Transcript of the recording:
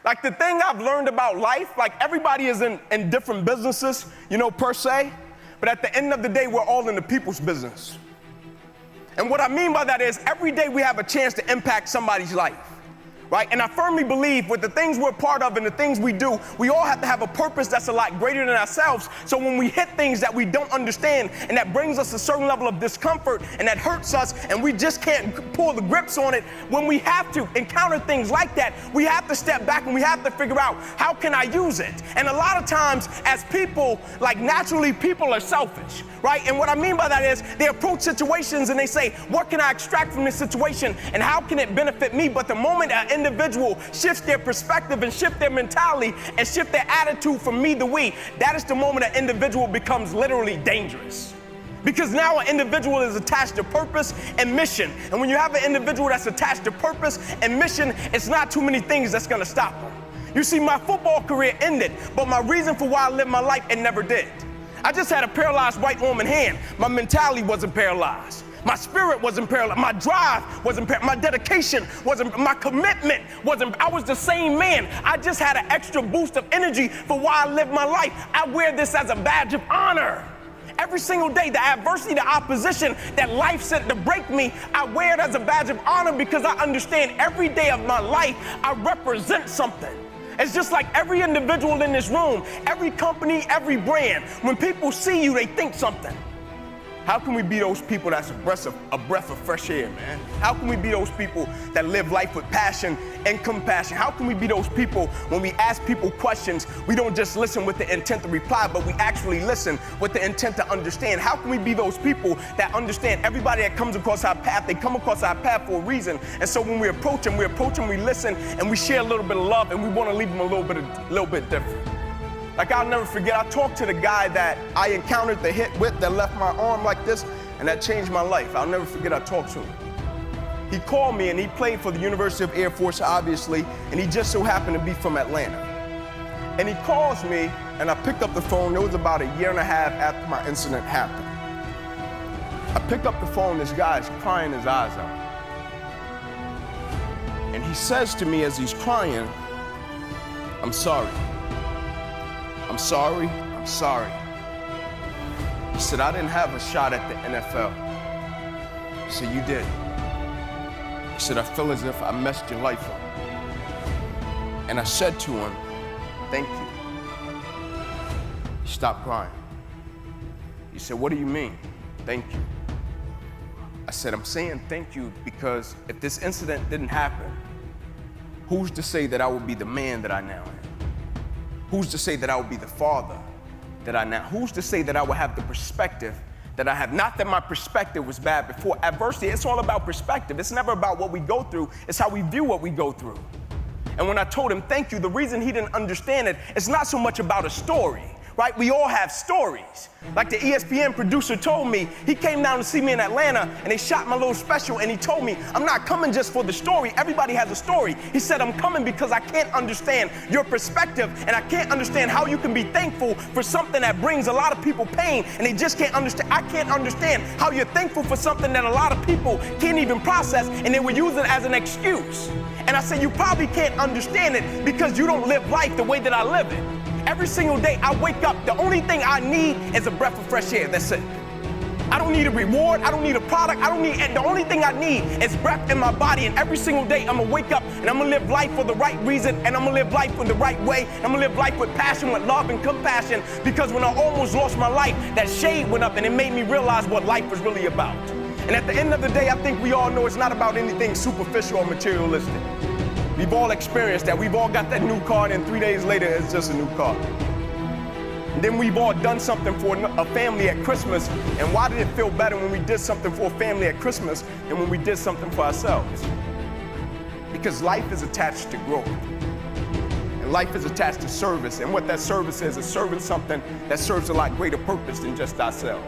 Like the thing I've learned about life, like everybody is in different businesses, per se, but at the end of the day, we're all in the people's business. And what I mean by that is every day we have a chance to impact somebody's life, right? And I firmly believe with the things we're part of and the things we do, we all have to have a purpose that's a lot greater than ourselves. So when we hit things that we don't understand and that brings us a certain level of discomfort and that hurts us and we just can't pull the grips on it, when we have to encounter things like that, we have to step back and we have to figure out, how can I use it? And a lot of times as people, like naturally people are selfish, right? And what I mean by that is they approach situations and they say, what can I extract from this situation and how can it benefit me? But the moment an individual shifts their perspective and shift their mentality and shift their attitude from me to we, that is the moment an individual becomes literally dangerous. Because now an individual is attached to purpose and mission. And when you have an individual that's attached to purpose and mission, it's not too many things that's gonna stop them. You see, my football career ended, but my reason for why I lived my life, it never did. I just had a paralyzed right arm and hand. My mentality wasn't paralyzed. My spirit wasn't paralyzed. My drive wasn't paralyzed. My dedication wasn't, my commitment wasn't, I was the same man. I just had an extra boost of energy for why I lived my life. I wear this as a badge of honor. Every single day, the adversity, the opposition that life sent to break me, I wear it as a badge of honor because I understand every day of my life, I represent something. It's just like every individual in this room, every company, every brand. When people see you, they think something. How can we be those people that's a breath of fresh air, man? How can we be those people that live life with passion and compassion? How can we be those people when we ask people questions, we don't just listen with the intent to reply, but we actually listen with the intent to understand? How can we be those people that understand everybody that comes across our path, they come across our path for a reason. And so when we approach them, we listen, and we share a little bit of love, and we want to leave them a little bit different. Like I'll never forget, I talked to the guy that I encountered the hit with that left my arm like this, and that changed my life. I'll never forget I talked to him. He called me and he played for the University of Air Force, obviously, and he just so happened to be from Atlanta. And he calls me, and I picked up the phone. It was about 1.5 years after my incident happened. I pick up the phone, this guy is crying his eyes out. And he says to me as he's crying, "I'm sorry. I'm sorry, I'm sorry." He said, "I didn't have a shot at the NFL." He said, "You did." He said, "I feel as if I messed your life up." And I said to him, "Thank you." He stopped crying. He said, "What do you mean, thank you?" I said, "I'm saying thank you because if this incident didn't happen, who's to say that I would be the man that I now am? Who's to say that I would be the father that I now? Who's to say that I would have the perspective that I have? Not that my perspective was bad before. Adversity, it's all about perspective. It's never about what we go through. It's how we view what we go through." And when I told him thank you, the reason he didn't understand it, it's not so much about a story, right? We all have stories. Like the ESPN producer told me, he came down to see me in Atlanta and they shot my little special, and he told me, "I'm not coming just for the story. Everybody has a story." He said, "I'm coming because I can't understand your perspective, and I can't understand how you can be thankful for something that brings a lot of people pain, and they just can't understand. I can't understand how you're thankful for something that a lot of people can't even process, and they would use it as an excuse." And I said, "You probably can't understand it because you don't live life the way that I live it. Every single day I wake up, the only thing I need is a breath of fresh air. That's it. I don't need a reward. I don't need a product. The only thing I need is breath in my body. And every single day I'm gonna wake up and I'm gonna live life for the right reason, and I'm gonna live life in the right way. And I'm gonna live life with passion, with love and compassion, because when I almost lost my life, that shade went up and it made me realize what life was really about. And at the end of the day, I think we all know it's not about anything superficial or materialistic. We've all experienced that. We've all got that new car, and then 3 days later, it's just a new car. And then we've all done something for a family at Christmas. And why did it feel better when we did something for a family at Christmas than when we did something for ourselves? Because life is attached to growth. And life is attached to service. And what that service is serving something that serves a lot greater purpose than just ourselves.